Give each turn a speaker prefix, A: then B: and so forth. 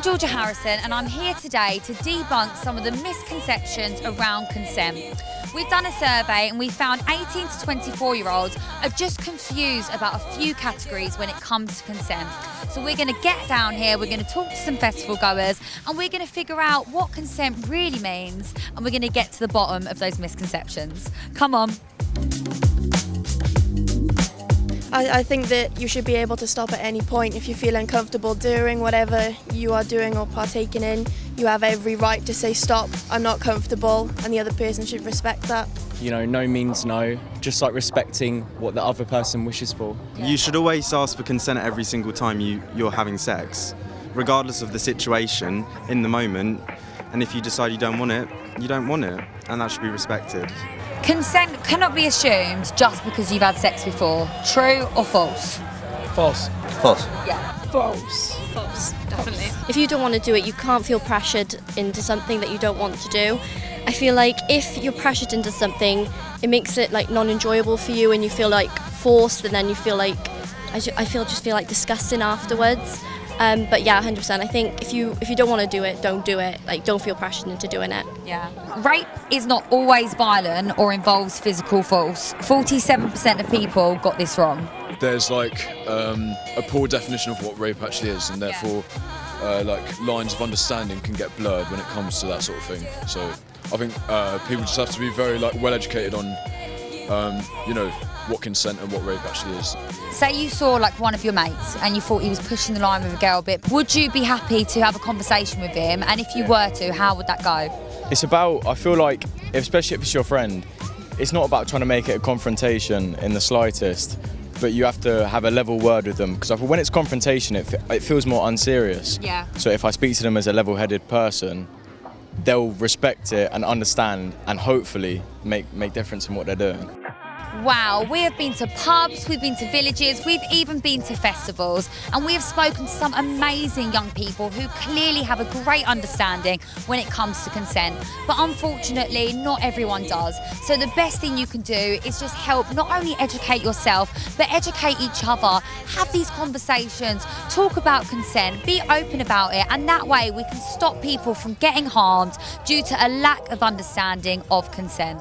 A: Georgia Harrison, and I'm here today to debunk some of the misconceptions around consent. We've done a survey and we found 18 to 24-year-olds are just confused about a few categories when it comes to consent. So we're going to get down here, we're going to talk to some festival goers, and we're going to figure out what consent really means, and we're going to get to the bottom of those misconceptions. Come on.
B: I think that you should be able to stop at any point if you feel uncomfortable doing whatever you are doing or partaking in. You have every right to say stop, I'm not comfortable, and the other person should respect that.
C: You know, no means no, just like respecting what the other person wishes for.
D: You should always ask for consent every single time you're having sex, regardless of the situation, in the moment, and if you decide you don't want it, you don't want it, and that should be respected.
A: Consent cannot be assumed just because you've had sex before. True or false?
E: False.
F: False.
A: Yeah.
B: False.
G: False, definitely. If you don't want to do it, you can't feel pressured into something that you don't want to do. I feel like if you're pressured into something, it makes it like non-enjoyable for you, and you feel like forced, and then you feel like I feel like disgusting afterwards. But yeah, 100%. I think if you don't want to do it, don't do it. Like, don't feel pressured into doing it.
A: Yeah. Rape is not always violent or involves physical force. 47% of people got this wrong.
E: There's like a poor definition of what rape actually is, and therefore like lines of understanding can get blurred when it comes to that sort of thing. So I think people just have to be very like well educated on you know, what consent and what rape actually is.
A: Say you saw like one of your mates and you thought he was pushing the line with a girl a bit. Would you be happy to have a conversation with him? And if you were to, how would that go?
C: It's about, I feel like, especially if it's your friend, it's not about trying to make it a confrontation in the slightest, but you have to have a level word with them, because when it's confrontation, it feels more unserious.
A: Yeah.
C: So if I speak to them as a level-headed person, they'll respect it and understand, and hopefully make difference in what they're doing.
A: Wow, we have been to pubs, we've been to villages, we've even been to festivals, and we have spoken to some amazing young people who clearly have a great understanding when it comes to consent. But unfortunately, not everyone does. So the best thing you can do is just help not only educate yourself, but educate each other. Have these conversations, talk about consent, be open about it, and that way we can stop people from getting harmed due to a lack of understanding of consent.